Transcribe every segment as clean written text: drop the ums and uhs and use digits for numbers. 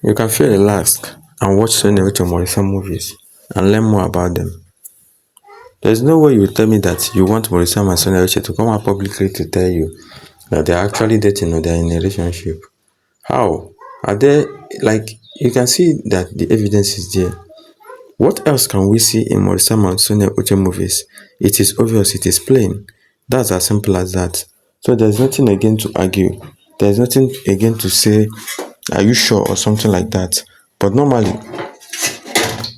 You can feel relaxed and watch SONIA UCHE MAURICE SAM movies and learn more about them. There's no way you will tell me that you want MAURICE SAM and SONIA UCHE to come out publicly to tell you that they're actually dating or they're in a relationship. How? Are they, like, you can see that the evidence is there. What else can we see in MAURICE SAM and SONIA UCHE movies? It is obvious, it is plain. That's as simple as that. So there's nothing again to argue. There's nothing again to say, are you sure, or something like that. But normally,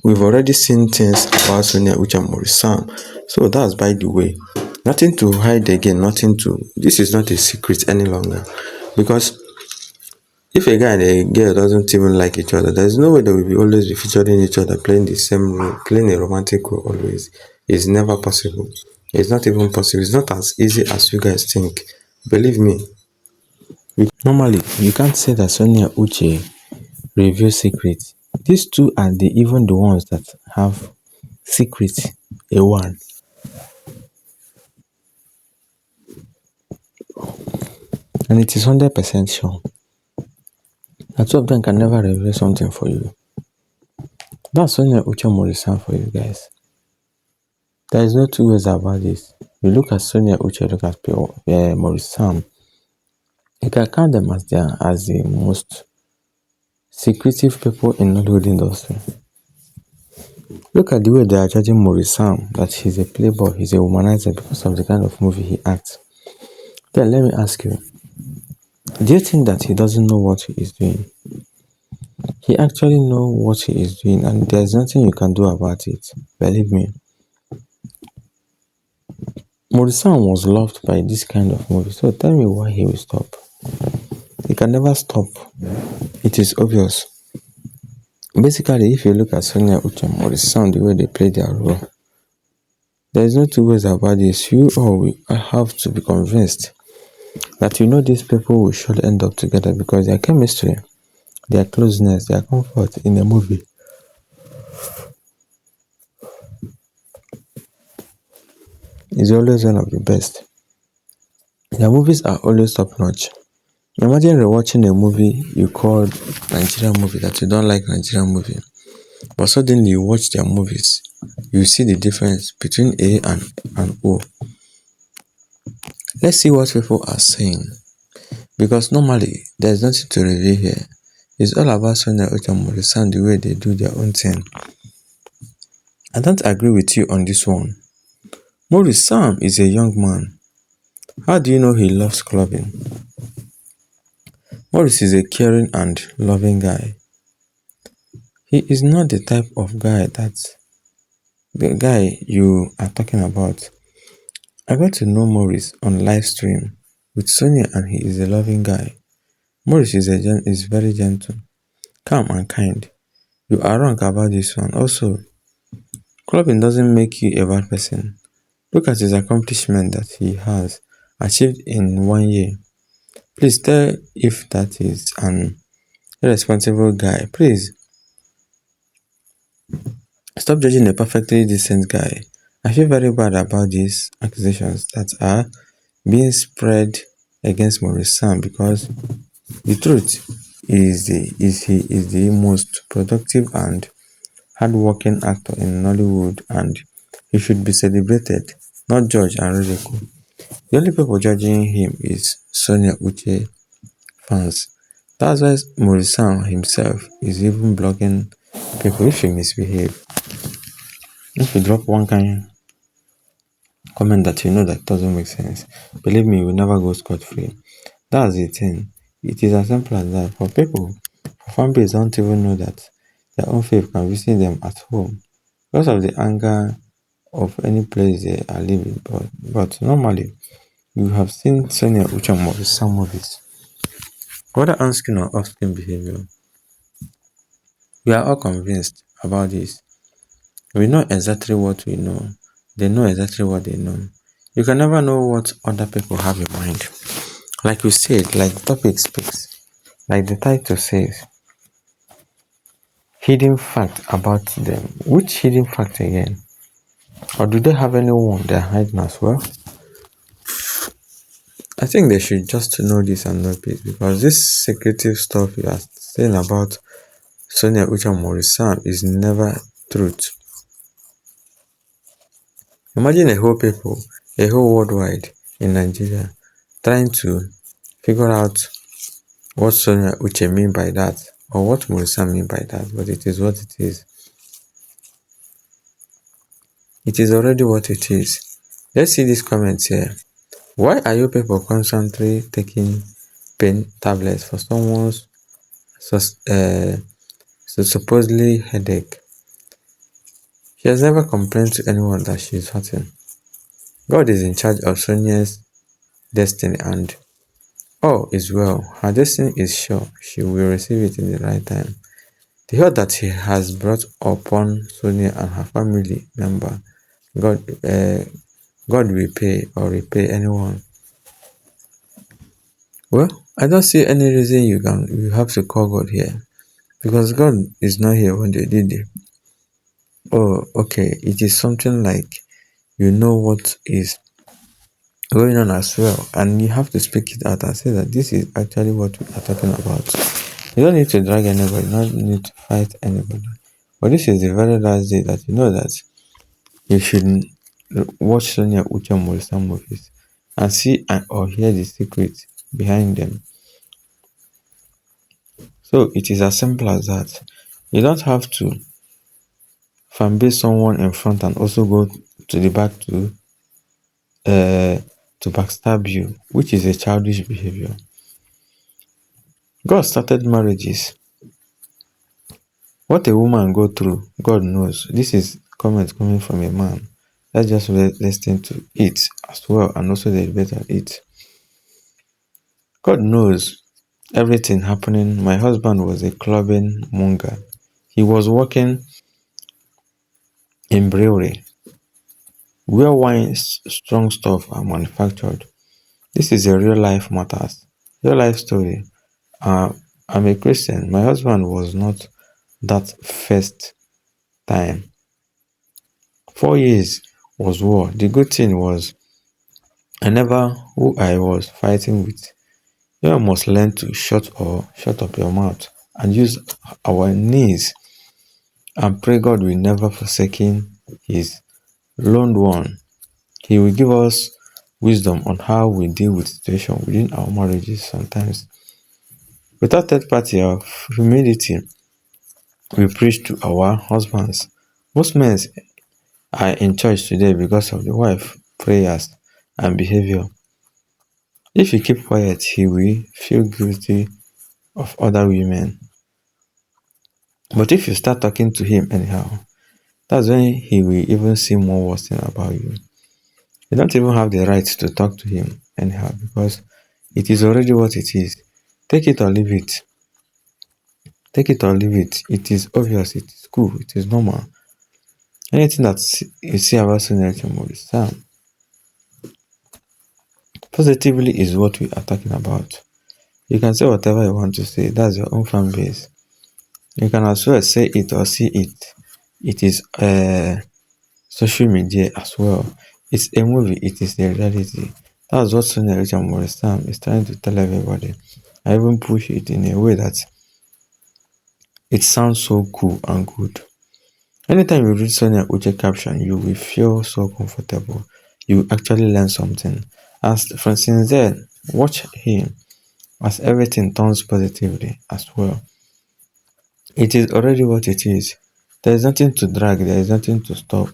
we've already seen things about SONIA UCHE and MAURICE SAM. So that's by the way. Nothing to hide again, nothing to. This is not a secret any longer. Because if a guy and a girl doesn't even like each other, there's no way they will be always be featuring each other, playing the same role, playing a romantic role always. It's never possible. It's not even possible. It's not as easy as you guys think. Believe me. Normally, you can't say that SONIA UCHE reveal secrets. These two are even the ones that have secrets. A one. And it is 100% sure. The two of them can never reveal something for you. That's SONIA UCHE MAURICE SAM for you guys. There is no two ways about this. You look at SONIA UCHE, look at MAURICE SAM. You can count them as the most secretive people in Nollywood industry. Look at the way they are judging MAURICE SAM, that he's a playboy, he's a womanizer because of the kind of movie he acts. Then let me ask you, do you think that he doesn't know what he is doing? He actually knows what he is doing, and there's nothing you can do about it. Believe me. MAURICE SAM was loved by this kind of movie, so tell me why he will stop. He can never stop. It is obvious. Basically, if you look at SONIA UCHE and MAURICE SAM, the way they play their role, there is no two ways about this. You all will have to be convinced that these people will surely end up together because their chemistry, their closeness, their comfort in a movie is always one of the best. Their movies are always top notch. Imagine rewatching a movie you call Nigerian movie that you don't like Nigerian movie, but suddenly you watch their movies, you see the difference between A and O. Let's see what people are saying, because normally there's nothing to reveal here. It's all about SONIA UCHE and MAURICE SAM, the way they do their own thing. I don't agree with you on this one. MAURICE SAM is a young man. How do you know he loves clubbing? MAURICE is a caring and loving guy. He is not the type of guy the guy you are talking about. I got to know MAURICE on live stream with SONIA, and he is a loving guy. MAURICE is very gentle, calm and kind. You are wrong about this one. Also, clubbing doesn't make you a bad person. Look at his accomplishment that he has achieved in 1 year. Please tell if that is an irresponsible guy. Please stop judging a perfectly decent guy. I feel very bad about these accusations that are being spread against MAURICE SAM, because the truth is he is the most productive and hardworking actor in Nollywood, and he should be celebrated, not judged and ridiculed. The only people judging him is SONIA UCHE fans. That's why MAURICE SAM himself is even blogging people if you misbehave. If you drop one kind comment that that doesn't make sense, believe me, you will never go scot-free. That's the thing. It is as simple as that. For people, fan base don't even know that their own faith can visit them at home because of the anger of any place they are living. But normally, you have seen SONIA UCHE and MAURICE SAM movies. Whether on-screen or off-screen behavior, we are all convinced about this. We know exactly what we know. They know exactly what they know. You can never know what other people have in mind. Like we said, like the topic speaks, like the title says, hidden fact about them. Which hidden fact again? Or do they have anyone they're hiding as well? I think they should just know this and know this, because this secretive stuff you are saying about Sonia Uche and Maurice Sam is never truth. Imagine a whole people, a whole worldwide in Nigeria trying to figure out what Sonia Uche mean by that or what Maurice Sam mean by that, but it is what it is. It is already what it is. Let's see this comment here. Why are you people constantly taking pain tablets for someone's supposedly headache? She has never complained to anyone that she is hurting. God is in charge of Sonia's destiny and all is well. Her destiny is sure. She will receive it in the right time. The hurt that he has brought upon Sonia and her family member, God, uh, God will pay or repay anyone. Well, I don't see any reason you have to call God here because God is not here when they did it. Oh, okay. It is something like you know what is going on as well, and you have to speak it out and say that this is actually what we are talking about. You don't need to drag anybody, you don't need to fight anybody. But this is the very last day that you know that you should watch Sonia Uche Maurice movies and see or hear the secret behind them. So it is as simple as that. You don't have to fanbase someone in front and also go to the back uh to backstab you, which is a childish behavior. God started marriages. What a woman go through, God knows. This is comment coming from a man. Let's just listen to it as well and also the debate on it. God knows everything happening. My husband was a clubbing monger. He was working in brewery where wine strong stuff are manufactured. This is a real life matters, real life story. I'm a Christian. My husband was not that first time. 4 years was war. The good thing was I never who I was fighting with. You must learn to shut up your mouth and use our knees and pray God will never forsaken his lone one. He will give us wisdom on how we deal with situation within our marriages sometimes. Without third party of humility, we preach to our husbands. Most men are in church today because of the wife, prayers, and behavior. If you keep quiet, he will feel guilty of other women. But if you start talking to him anyhow, that's when he will even see more worse thing about you. You don't even have the right to talk to him anyhow because it is already what it is. Take it or leave it. Take it or leave it. It is obvious. It is cool. It is normal. Anything that you see about Sonia Maurice Sam positively is what we are talking about. You can say whatever you want to say. That's your own fan base. You can as well say it or see it. It is social media as well. It's a movie. It is a reality. That's what Sonia Uche and Maurice Sam is trying to tell everybody. I even push it in a way that it sounds so cool and good. Anytime you read Sonia Uche caption, you will feel so comfortable. You actually learn something. As from since then, watch him as everything turns positively as well. It is already what it is. There is nothing to drag, there is nothing to stop.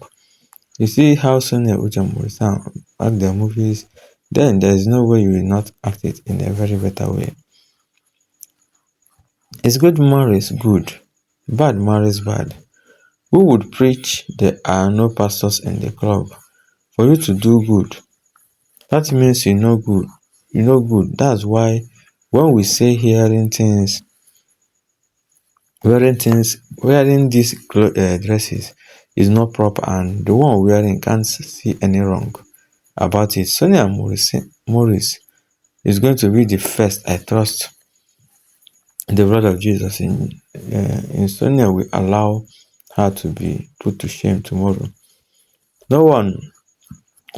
You see how Sonia Uche and Maurice Sam act their movies, then there is no way you will not act it in a very better way. Is good marriage good? Bad marriage bad? Who would preach there are no pastors in the club for you to do good? That means you know good. You know good. That's why when we say wearing these dresses is not proper and the one wearing can't see any wrong about it. Sonia Maurice is going to be the first, I trust, the blood of Jesus in Sonia will allow her to be put to shame tomorrow. No one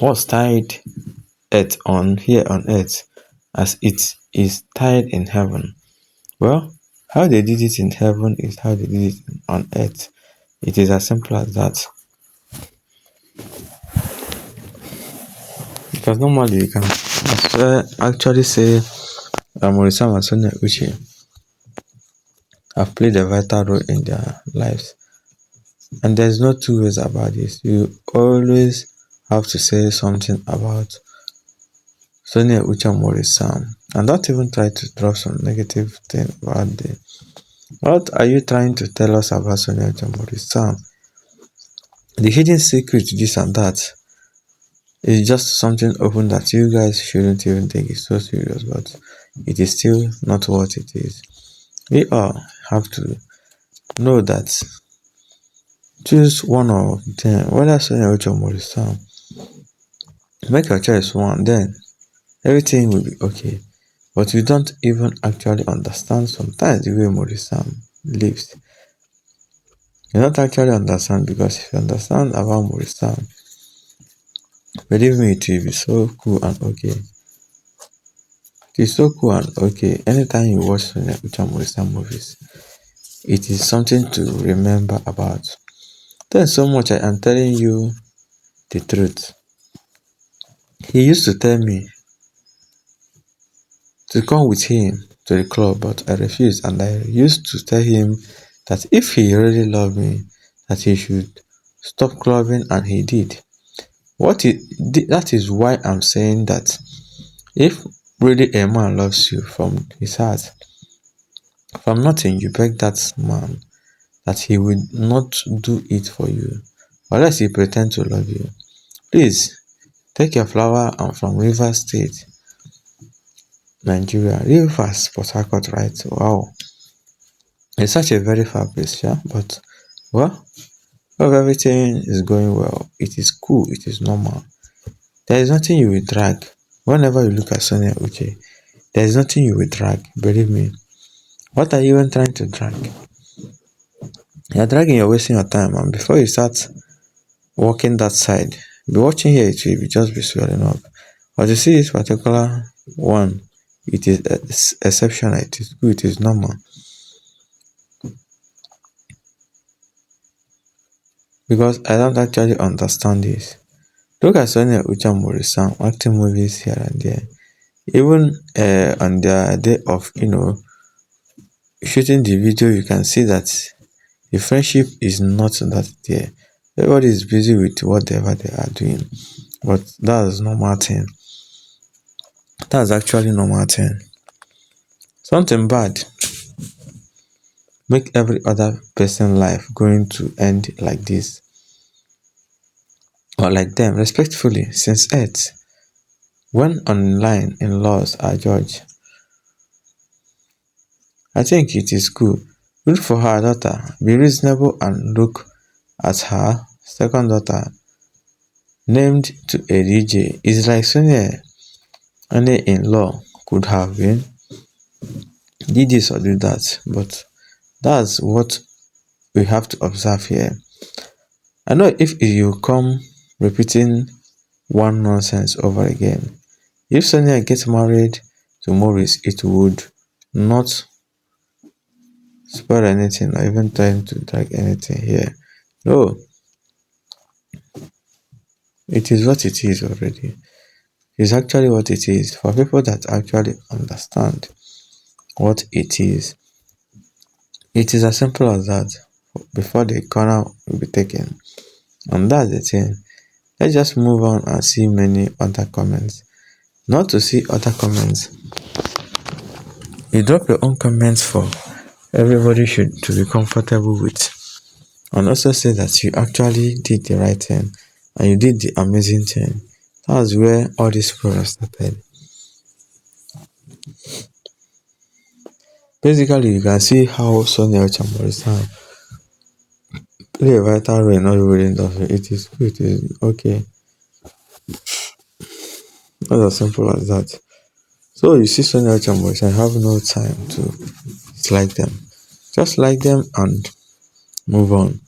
was tied earth on here on earth as it is tied in heaven. Well, How they did it in heaven is how they did it on earth. It is as simple as that. Because normally you can actually say that MAURICE SAM and SONIA UCHE have played a vital role in their lives. And there's no two ways about this. You always have to say something about SONIA UCHE and MAURICE SAM. And don't even try to drop some negative thing about them. What are you trying to tell us about SONIA UCHE and MAURICE SAM? The hidden secret, this and that, is just something open that you guys shouldn't even take it so serious, but it is still not what it is. We all have to know that choose one of them, whether SONIA UCHE or MAURICE SAM. Make your choice one, then everything will be okay. But you don't even actually understand sometimes the way MAURICE SAM lives. You don't actually understand, because if you understand about MAURICE SAM, believe me, it will be so cool and okay. It is so cool and okay. Anytime you watch SONIA UCHE and MAURICE SAM movies, it is something to remember about. Thanks so much. I am telling you the truth. He used to tell me to come with him to the club, but I refused, and I used to tell him that if he really loved me, that he should stop clubbing, and he did. That is why I'm saying that if really a man loves you from his heart, from nothing, you beg that man that he will not do it for you, unless he pretend to love you. Please take your flower and from Rivers State, Nigeria. Rivers, Port Harcourt, right? Wow. It's such a very far place, yeah. But well, hope everything is going well. It is cool, it is normal. There is nothing you will drag. Whenever you look at SONIA UCHE, there is nothing you will drag, believe me. What are you even trying to drag? You're dragging, you're wasting your time, and before you start walking that side, be watching here, it will be just be swelling up. But you see this particular one, it is exceptional, it is good, it is normal. Because I don't actually understand this. Look at SONIA UCHE and MAURICE SAM acting movies here and there. Even on their day of, shooting the video, you can see that the friendship is not that there. Everybody is busy with whatever they are doing. But that's normal thing. That's actually normal thing. Something bad make every other person life going to end like this, or like them, respectfully, since earth. When online in-laws are judged, I think it is good. Good for her daughter. Be reasonable and look at her second daughter, named to a DJ. It's like Sonia, any in-law could have been, did this or do that, but that's what we have to observe here. I know if you come repeating one nonsense over again, if Sonia gets married to Maurice, it would not spoil anything or even trying to drag anything here. No, it is what it is already. It's actually what it is. For people that actually understand what it is as simple as that. Before the corner will be taken. And that's the thing. Let's just move on and see many other comments. Not to see other comments, you drop your own comments for everybody should to be comfortable with, and also say that you actually did the right thing and you did the amazing thing. That's where all this progress started. Basically, you can see how Sonia Uche and MAURICE SAM play a vital role in Hollywood industry. It is good, it is okay. That's as simple as that. So you see Sonia Uche and MAURICE SAM, have no time to dislike them. Just like them and move on.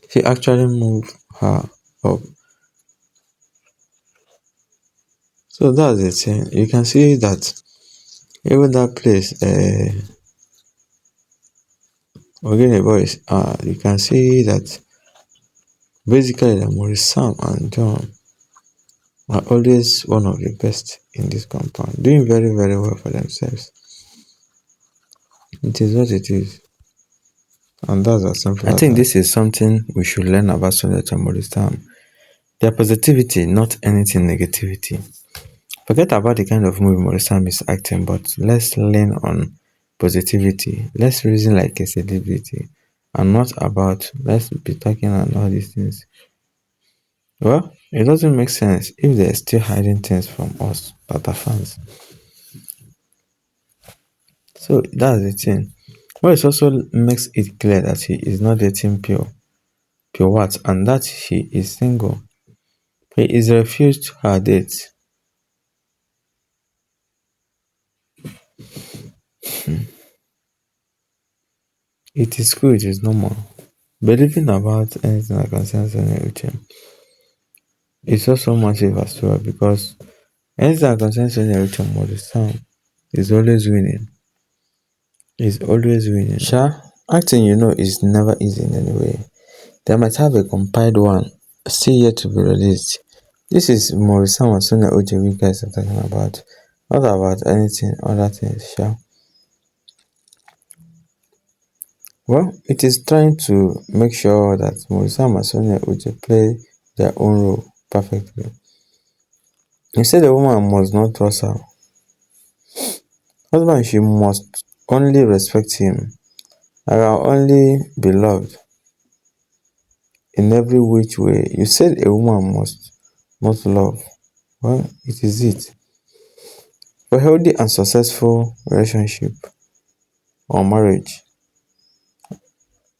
He actually moved her up. So that's the thing. You can see that even that place, Okay, boys, you can see that basically that Maurice Sam and John are always one of the best in this compound, doing very, very well for themselves. It is what it is, and that's as simple as think that. This is something we should learn about Sonia and Maurice Sam. Their positivity, not anything negativity. Forget about the kind of movie Maurice Sam is acting, but let's learn on positivity. Let's reason like a celebrity and not about let's be talking and all these things. Well, it doesn't make sense if they're still hiding things from us that are fans. So that's the thing. But it also makes it clear that he is not dating pure what and that he is single. He is refused her date. It is cool, it is normal. Believing about anything that concerns SONIA UCHE is also massive as well because anything that concerns SONIA UCHE Maurice Sam is always winning. Is always winning. Sha, acting is never easy in any way. They might have a compiled one still yet to be released. This is Maurice Sam and SONIA UCHE we guys are talking about. Not about anything other things, sha. Well, it is trying to make sure that Maurice Sam and SONIA UCHE play their own role perfectly. He said a woman must not trust her husband, she must only respect him and are only be loved in every which way. You said a woman must not love. Well, it is it. For healthy and successful relationship or marriage,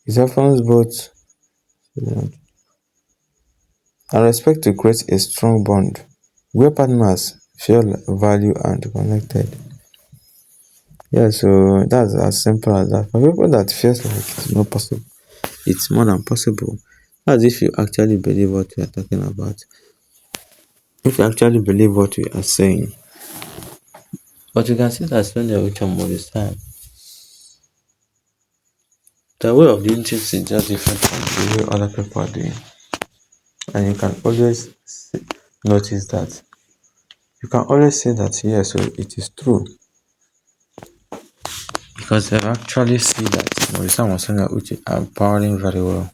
it happens both and respect to create a strong bond where partners feel valued and connected. Yeah, so that's as simple as that. For people that feels like it's not possible, it's more than possible. That's if you actually believe what we are talking about. If you actually believe what we are saying. But you can see that when you're with more this time, the way of doing things is just different from the way other people are doing. And you can always notice that. You can always say that, yes, so it is true. Because they actually see that Maurice and SONIA UCHE are powering very well.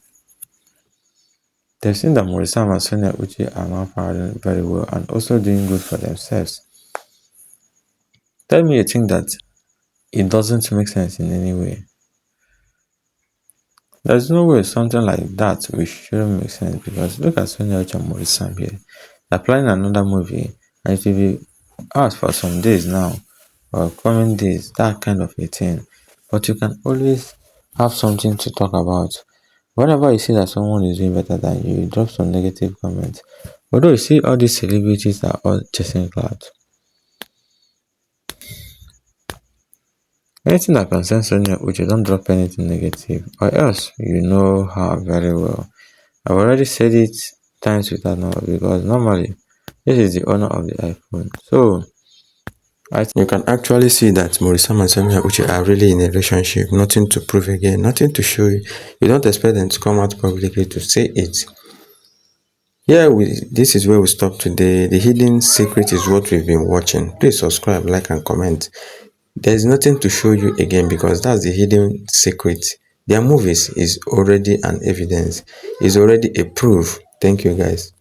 They've seen that Maurice and SONIA UCHE are now powering very well and also doing good for themselves. Tell me you think that it doesn't make sense in any way. There's no way something like that we shouldn't make sense because look at SONIA UCHE and Maurice Sam here. They're planning another movie and it will be out for some days now or coming days, that kind of a thing. But you can always have something to talk about. Whenever you see that someone is doing better than you, you drop some negative comments. Although you see all these celebrities are all chasing clout. Anything that concerns Sonia Uche, don't drop anything negative, or else you know her very well. I've already said it times without number because normally this is the owner of the iPhone. So I think you can actually see that Maurice Sam and Sonia Uche are really in a relationship. Nothing to prove again, nothing to show you. You don't expect them to come out publicly to say it. Yeah, this is where we stop today. The hidden secret is what we've been watching. Please subscribe, like, and comment. There's nothing to show you again because that's the hidden secret. Their movies is already an evidence, is already a proof. Thank you guys.